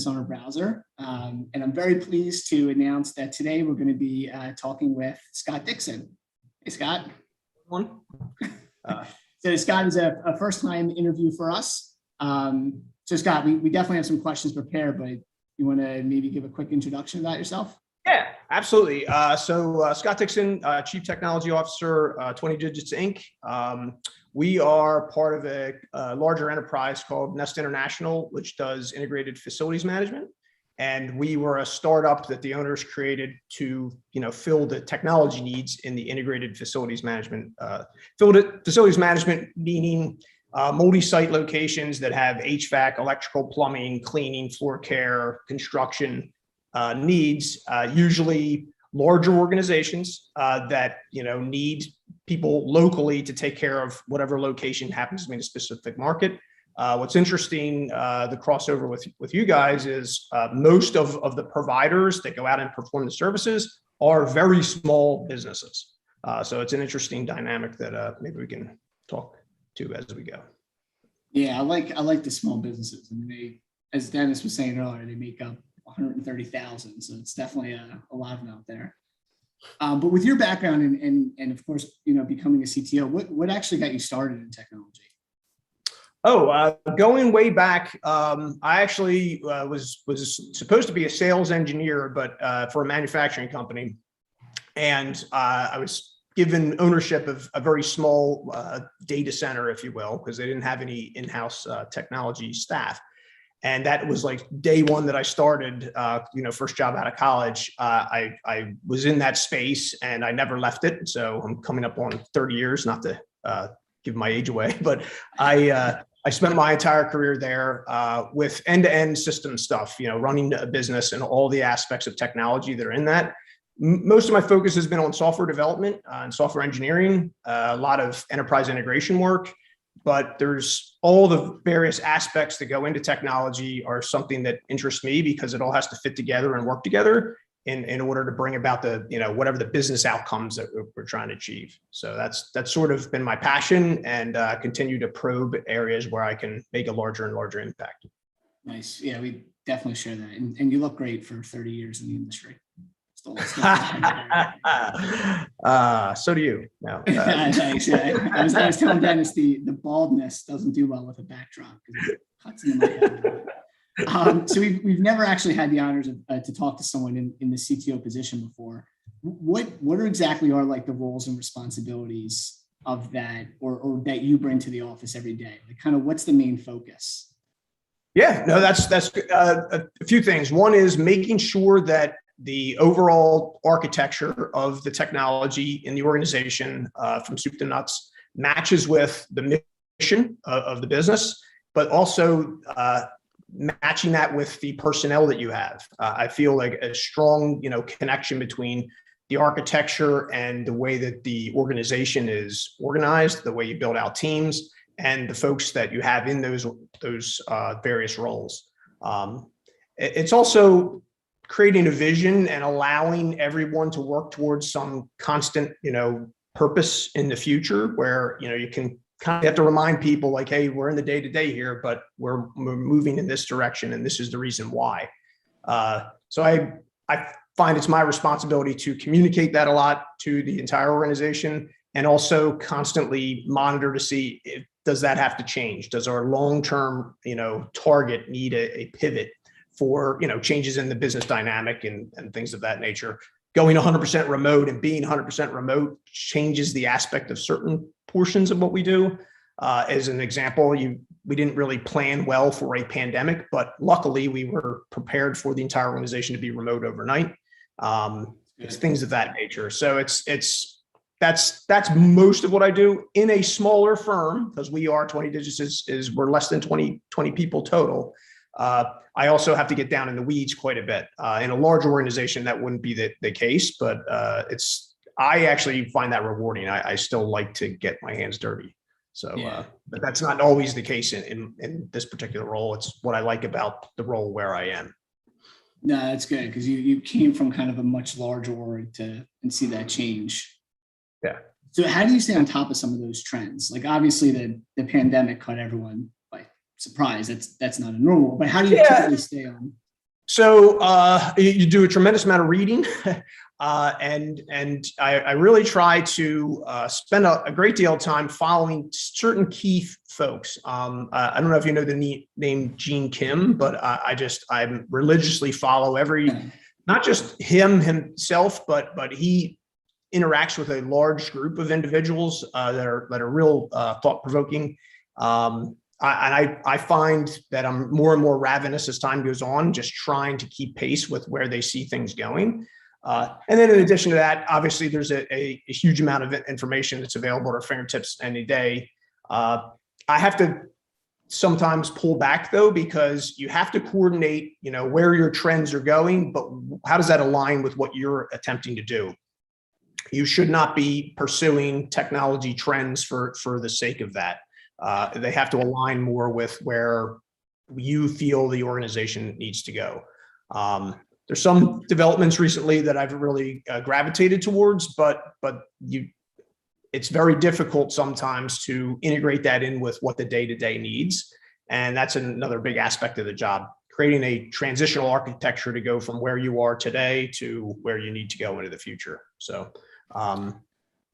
on our browser. And I'm very pleased to announce that today we're going to be talking with Scott Dixon. Hey, Scott. One. So Scott is a first-time interview for us. So Scott, we definitely have some questions prepared, but you want to maybe give a quick introduction about yourself? Yeah, absolutely. So Scott Dixon, Chief Technology Officer, 20 Digits Inc. We are part of a larger enterprise called Nest International, which does integrated facilities management. And we were a startup that the owners created to, fill the technology needs in the integrated facilities management. Facilities management meaning multi-site locations that have HVAC, electrical, plumbing, cleaning, floor care, construction needs, usually larger organizations that need people locally to take care of whatever location happens to be in a specific market. What's interesting, the crossover with you guys is most of the providers that go out and perform the services are very small businesses. So it's an interesting dynamic that maybe we can talk to as we go. Yeah, I like the small businesses. I mean, as Dennis was saying earlier, they make up 130,000. So it's definitely a lot of them out there. But with your background and of course, becoming a CTO, what actually got you started in technology? Going way back, I actually was supposed to be a sales engineer, but for a manufacturing company. And I was given ownership of a very small data center, if you will, because they didn't have any in-house technology staff. And that was like day one that I started, first job out of college. I was in that space and I never left it. So I'm coming up on 30 years, not to give my age away, but I spent my entire career there with end-to-end system stuff, running a business and all the aspects of technology that are in that. Most of my focus has been on software development and software engineering, a lot of enterprise integration work. But there's all the various aspects that go into technology are something that interests me because it all has to fit together and work together in order to bring about the, whatever the business outcomes that we're trying to achieve. So that's sort of been my passion and continue to probe areas where I can make a larger and larger impact. Nice. Yeah, we definitely share that. And you look great for 30 years in the industry. So do you. No, thanks. Yeah. I was telling Dennis the baldness doesn't do well with a backdrop because it cuts into my head. So we've never actually had the honors to talk to someone in the CTO position before. What exactly are like the roles and responsibilities of that or that you bring to the office every day? Like kind of what's the main focus? Yeah, no, that's a few things. One is making sure that the overall architecture of the technology in the organization from soup to nuts matches with the mission of the business, but also matching that with the personnel that you have. I feel like a strong, connection between the architecture and the way that the organization is organized, the way you build out teams, and the folks that you have in those various roles. It's also creating a vision and allowing everyone to work towards some constant, purpose in the future where, you can kind of have to remind people like, hey, we're in the day-to-day here, but we're moving in this direction. And this is the reason why. So I find it's my responsibility to communicate that a lot to the entire organization and also constantly monitor to see does that have to change? Does our long-term, target need a pivot for, changes in the business dynamic and things of that nature? Going 100% remote and being 100% remote changes the aspect of certain portions of what we do. As an example, we didn't really plan well for a pandemic, but luckily we were prepared for the entire organization to be remote overnight. It's things of that nature. So that's most of what I do in a smaller firm because we are 20 digits we're less than 20 people total. I also have to get down in the weeds quite a bit. In a large organization, that wouldn't be the case, but I actually find that rewarding. I still like to get my hands dirty. So, but that's not always the case in this particular role. It's what I like about the role where I am. No, that's good because you came from kind of a much larger org and see that change. Yeah. So how do you stay on top of some of those trends? Like obviously the pandemic caught everyone by surprise. That's not a normal, but how do you typically stay on So you do a tremendous amount of reading, and I really try to spend a great deal of time following certain key folks. I don't know if you know the name Gene Kim, but I religiously follow not just himself, but he interacts with a large group of individuals that are real thought provoking. I find that I'm more and more ravenous as time goes on, just trying to keep pace with where they see things going. And then in addition to that, obviously there's a huge amount of information that's available at our fingertips any day. I have to sometimes pull back though, because you have to coordinate, where your trends are going, but how does that align with what you're attempting to do? You should not be pursuing technology trends for the sake of that. They have to align more with where you feel the organization needs to go. There's some developments recently that I've really gravitated towards, but it's very difficult sometimes to integrate that in with what the day-to-day needs. And that's another big aspect of the job, creating a transitional architecture to go from where you are today to where you need to go into the future. So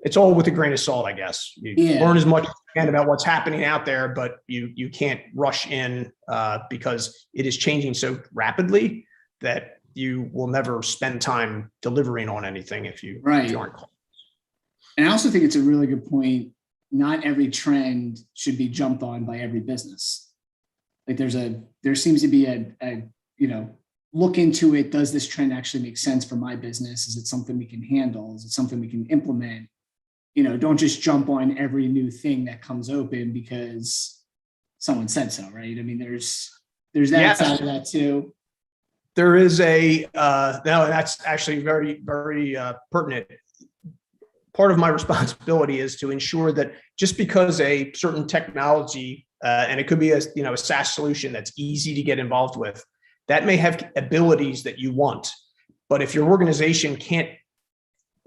it's all with a grain of salt, I guess. You learn as much as you can about what's happening out there, but you can't rush in because it is changing so rapidly that you will never spend time delivering on anything if you aren't called. And I also think it's a really good point. Not every trend should be jumped on by every business. Like there seems to be a look into it. Does this trend actually make sense for my business? Is it something we can handle? Is it something we can implement? Don't just jump on every new thing that comes open because someone said so, right? I mean, there's that side of that too. There is no, that's actually very, very pertinent. Part of my responsibility is to ensure that just because a certain technology, and it could be a SaaS solution that's easy to get involved with, that may have abilities that you want. But if your organization can't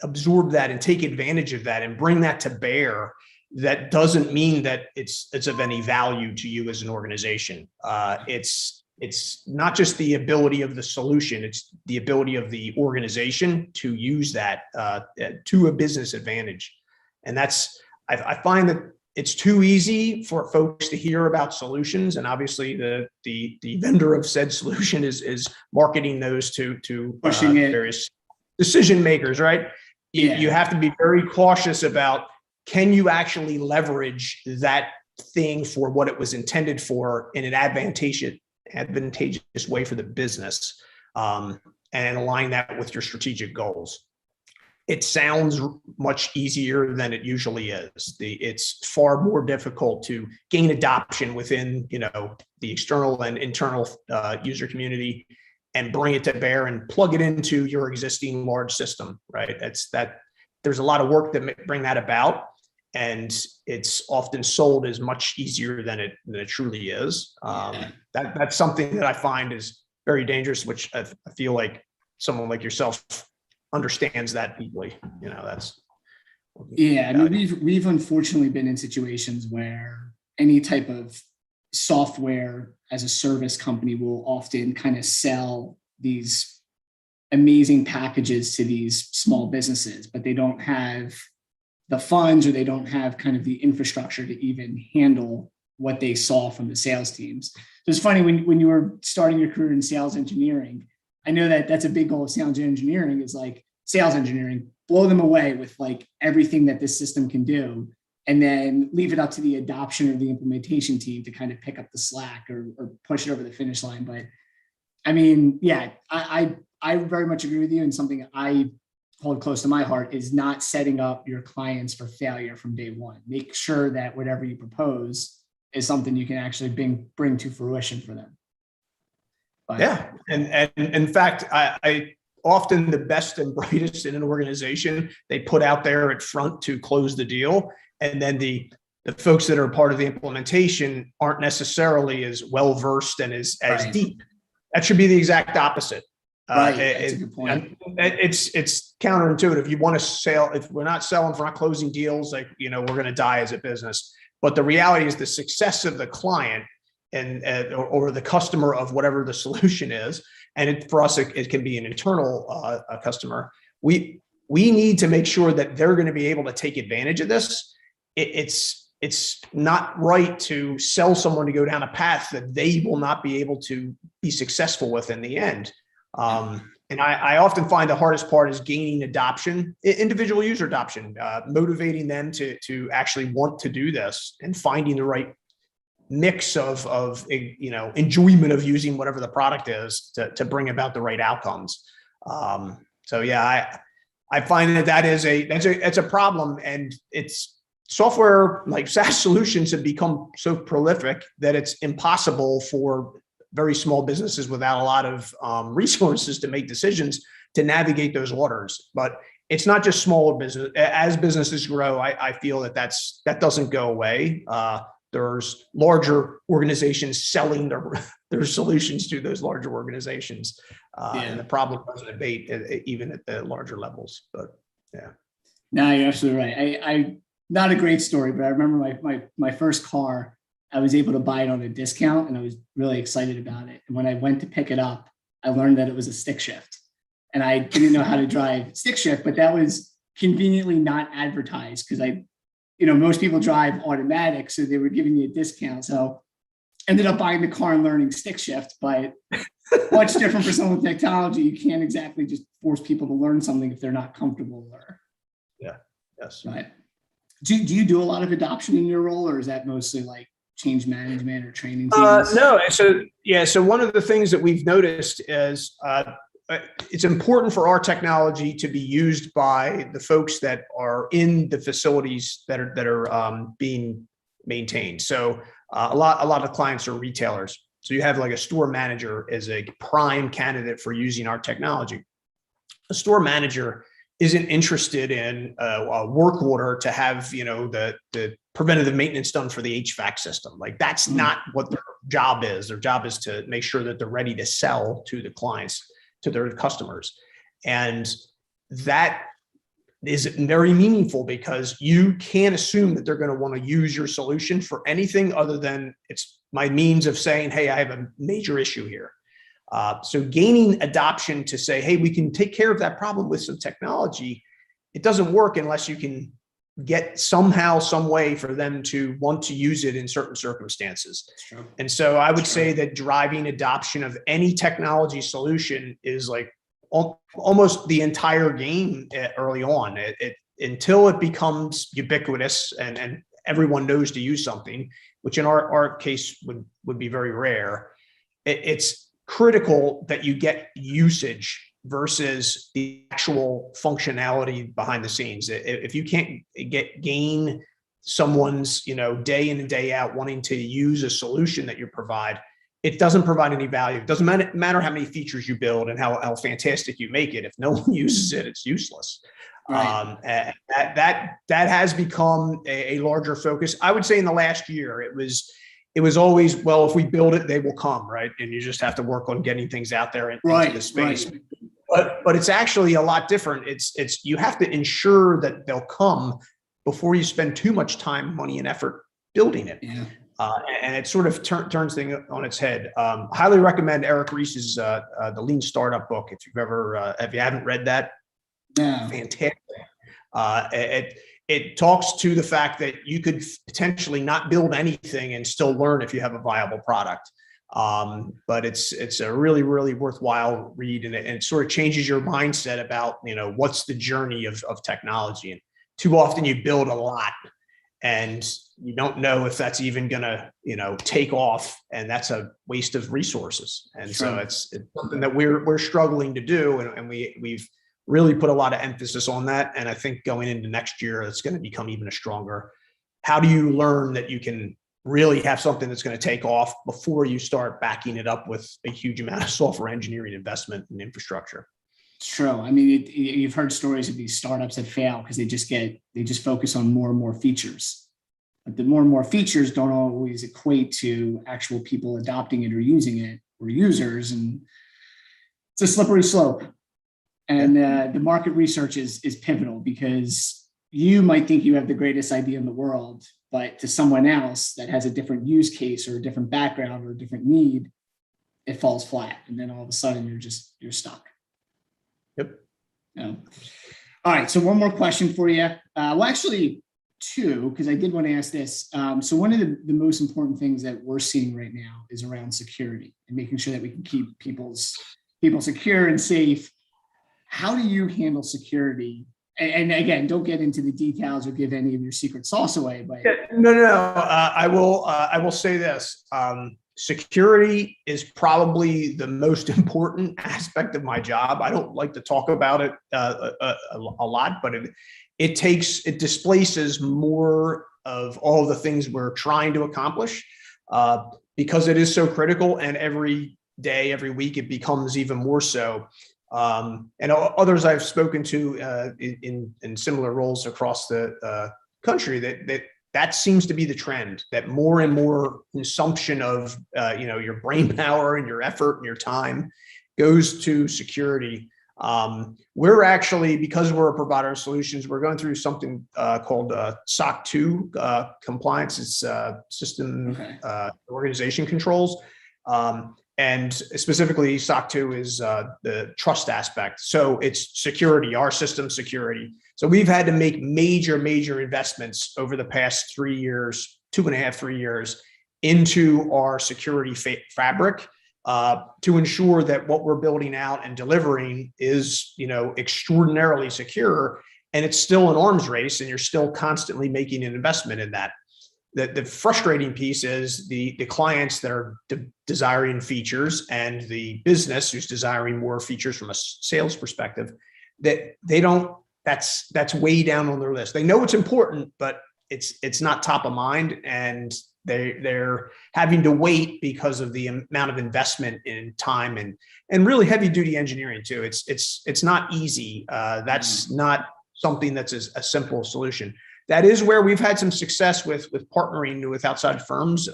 absorb that and take advantage of that and bring that to bear, that doesn't mean that it's of any value to you as an organization. It's not just the ability of the solution, it's the ability of the organization to use that to a business advantage. And I find that it's too easy for folks to hear about solutions. And obviously the vendor of said solution is marketing those to pushing various decision makers, right? Yeah. You have to be very cautious about, can you actually leverage that thing for what it was intended for in an advantageous way for the business, and align that with your strategic goals. It sounds much easier than it usually is. It's far more difficult to gain adoption within the external and internal user community and bring it to bear and plug it into your existing large system, right? There's a lot of work that bring that about, and it's often sold as much easier than it truly is. That's something that I find is very dangerous, which I feel like someone like yourself understands that deeply. I mean, we've unfortunately been in situations where any type of software as a service company will often kind of sell these amazing packages to these small businesses, but they don't have the funds or they don't have kind of the infrastructure to even handle what they saw from the sales teams. So it's funny when you were starting your career in sales engineering, I know that that's a big goal of sales engineering is like sales engineering, blow them away with like everything that this system can do, and then leave it up to the adoption or the implementation team to kind of pick up the slack or push it over the finish line. But I mean, I very much agree with you. And something I hold close to my heart is not setting up your clients for failure from day one. Make sure that whatever you propose is something you can actually bring to fruition for them. But, yeah. And in fact, I often the best and brightest in an organization, they put out there at front to close the deal. And then the folks that are part of the implementation aren't necessarily as well-versed and as deep. That should be the exact opposite. Right. That's a good point. It's counterintuitive. You want to sell, if we're not selling, if we're not closing deals, like, we're going to die as a business. But the reality is the success of the client or the customer of whatever the solution is, and for us, it can be an internal customer. We need to make sure that they're going to be able to take advantage of this. It's not right to sell someone to go down a path that they will not be able to be successful with in the end. And I often find the hardest part is gaining adoption, individual user adoption, motivating them to actually want to do this and finding the right mix of enjoyment of using whatever the product is to bring about the right outcomes. So yeah, I find that's a problem, and it's software like SaaS solutions have become so prolific that it's impossible for very small businesses without a lot of resources to make decisions to navigate those waters. But it's not just smaller business. As businesses grow, I feel that doesn't go away. There's larger organizations selling their solutions to those larger organizations. And the problem doesn't abate even at the larger levels. But yeah. No, you're absolutely right. I not a great story, but I remember my first car, I was able to buy it on a discount and I was really excited about it. And when I went to pick it up, I learned that it was a stick shift. And I didn't know how to drive stick shift, but that was conveniently not advertised because most people drive automatic, so they were giving me a discount. So ended up buying the car and learning stick shift, but much different for someone with technology. You can't exactly just force people to learn something if they're not comfortable or. Yeah. Yes. Right. Do you do a lot of adoption in your role, or is that mostly like change management or training teams? No. So one of the things that we've noticed is it's important for our technology to be used by the folks that are in the facilities that are being maintained. So a lot of clients are retailers. So you have like a store manager as a prime candidate for using our technology. A store manager isn't interested in a work order to have the preventative maintenance done for the HVAC system. Like that's not what their job is. Their job is to make sure that they're ready to sell to the clients, to their customers. And that is very meaningful because you can't assume that they're going to want to use your solution for anything other than it's my means of saying, hey, I have a major issue here. So gaining adoption to say, hey, we can take care of that problem with some technology. It doesn't work unless you can get somehow, some way for them to want to use it in certain circumstances. And so I would say that driving adoption of any technology solution is like almost the entire game early on. Until it becomes ubiquitous and everyone knows to use something, which in our case would be very rare. It's critical that you get usage versus the actual functionality behind the scenes. If you can't gain someone's, day in and day out wanting to use a solution that you provide, it doesn't provide any value. It doesn't matter how many features you build and how fantastic you make it. If no one uses it, it's useless. Right. That has become a larger focus. I would say in the last year, it was always, well, if we build it, they will come, right? And you just have to work on getting things out there into the space. Right. But it's actually a lot different. It's you have to ensure that they'll come before you spend too much time, money, and effort building it. Yeah. And it sort of turns things on its head. Highly recommend Eric Ries's the Lean Startup book. If you haven't read that, yeah. Fantastic. It talks to the fact that you could potentially not build anything and still learn if you have a viable product. But it's a really, really worthwhile read, and it sort of changes your mindset about, what's the journey of technology. And too often you build a lot and you don't know if that's even gonna, take off, and that's a waste of resources. And so it's something that we're struggling to do, and we've really put a lot of emphasis on that. And I think going into next year, it's going to become even a stronger. How do you learn that you can really have something that's going to take off before you start backing it up with a huge amount of software engineering investment and infrastructure? It's true. I mean, you've heard stories of these startups that fail because they just focus on more and more features. But the more and more features don't always equate to actual people adopting it or using it, or users. And it's a slippery slope. And the market research is pivotal, because you might think you have the greatest idea in the world, but to someone else that has a different use case or a different background or a different need, it falls flat, and then all of a sudden you're stuck. Yep. All right. So one more question for you. Well, actually two, because I did want to ask this. So one of the most important things that we're seeing right now is around security and making sure that we can keep people secure and safe. How do you handle security? And again, don't get into the details or give any of your secret sauce away. But no. I will say this. Security is probably the most important aspect of my job. I don't like to talk about it a lot, but it displaces more of all the things we're trying to accomplish because it is so critical, and every day, every week, it becomes even more so. And others I've spoken to in similar roles across the country that seems to be the trend, that more and more consumption of your brain power and your effort and your time goes to security. We're actually, because we're a provider of solutions, we're going through something called SOC 2 compliance. It's system organization controls. And specifically, SOC 2 is the trust aspect. So it's security, our system security. So we've had to make major investments over the past 3 years, 2.5, 3 years, into our security fabric to ensure that what we're building out and delivering is, extraordinarily secure. And it's still an arms race, and you're still constantly making an investment in that. The frustrating piece is the clients that are desiring features, and the business who's desiring more features from a sales perspective, that they don't, that's way down on their list. They know it's important, but it's not top of mind, and they're having to wait because of the amount of investment in time and really heavy duty engineering too. It's not easy. That's not something that's a simple solution. That is where we've had some success with partnering with outside firms.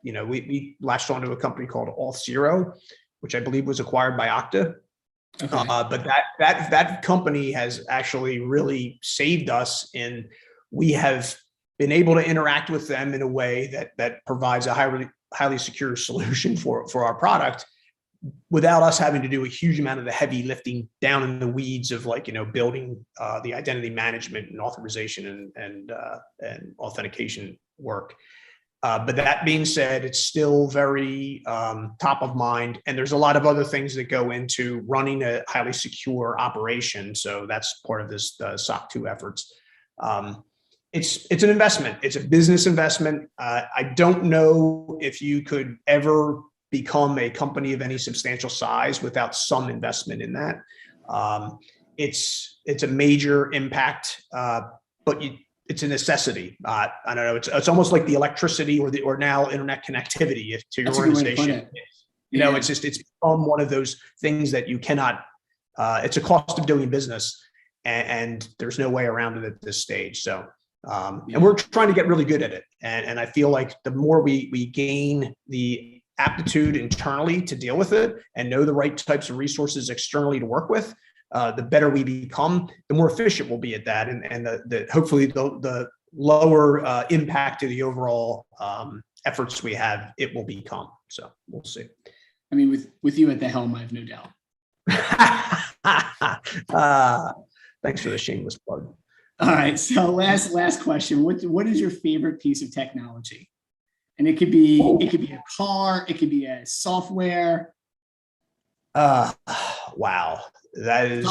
We latched onto a company called Auth0, which I believe was acquired by Okta. Okay. But that company has actually really saved us, and we have been able to interact with them in a way that provides a highly secure solution for our product, without us having to do a huge amount of the heavy lifting down in the weeds of building the identity management and authorization and authentication work. But that being said, it's still very top of mind, and there's a lot of other things that go into running a highly secure operation. So that's part of this SOC 2 efforts. It's an investment. It's a business investment. I don't know if you could ever become a company of any substantial size without some investment in that. It's a major impact, but it's a necessity. I don't know. It's almost like the electricity or now internet connectivity to your organization. It's become one of those things that you cannot. It's a cost of doing business, and there's no way around it at this stage. So, and we're trying to get really good at it. And I feel like the more we gain the aptitude internally to deal with it and know the right types of resources externally to work with, the better we become, the more efficient we'll be at that, and hopefully the lower impact to the overall efforts we have it will become. So we'll see. I mean, with you at the helm, I have no doubt. Thanks for the shameless plug. All right. So last question. What is your favorite piece of technology? And it could be a car, it could be a software. Wow. That is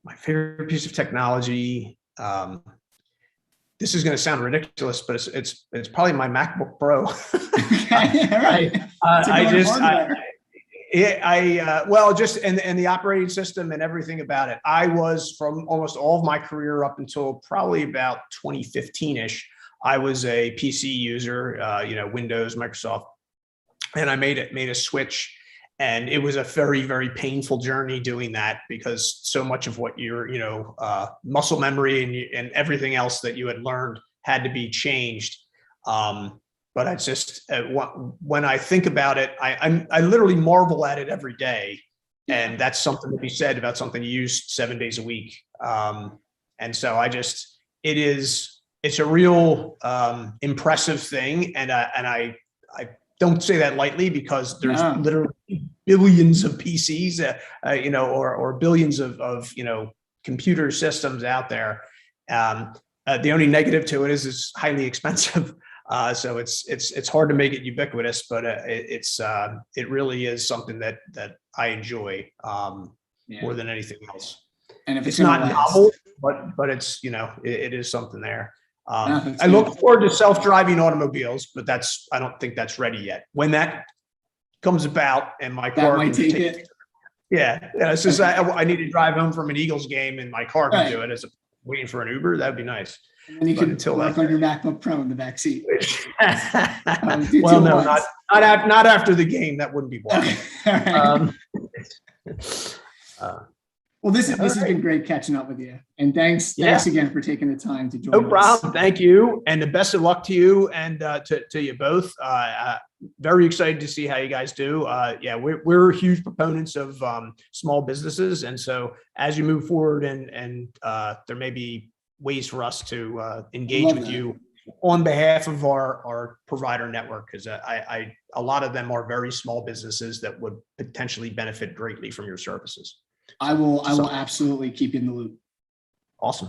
my favorite piece of technology. This is going to sound ridiculous, but it's probably my MacBook Pro. Okay, all right. And the operating system and everything about it. I was, from almost all of my career up until probably about 2015-ish, I was a PC user, Windows, Microsoft, and I made a switch. And it was a very, very painful journey doing that, because so much of what your, muscle memory and everything else that you had learned had to be changed. But I just, when I think about it, I literally marvel at it every day. And that's something to be said about something you use 7 days a week. And so it's it's a real impressive thing, and I don't say that lightly because there's No. literally billions of PCs, or billions of computer systems out there. The only negative to it is it's highly expensive. So it's hard to make it ubiquitous, but it really is something that I enjoy more than anything else. And if It's gonna not last- novel, but it's it is something there. No, that's I look good. forward to self-driving automobiles, but I don't think that's ready yet. When that comes about and my that car might can take it. yeah, it's just I need to drive home from an Eagles game and my car can Right. do it as a waiting for an Uber. That'd be nice. And then you But could until work that on your MacBook Pro in the back seat. well, two no, at once. not after the game. That wouldn't be wise. Okay. All right. Well, this has been great catching up with you, and thanks again for taking the time to join No us. problem. Thank you, and the best of luck to you and to you both. Very excited to see how you guys do. Yeah, we're huge proponents of small businesses, and so as you move forward, and there may be ways for us to engage Love with that. you on behalf of our provider network, because a lot of them are very small businesses that would potentially benefit greatly from your services. I will absolutely keep you in the loop. Awesome.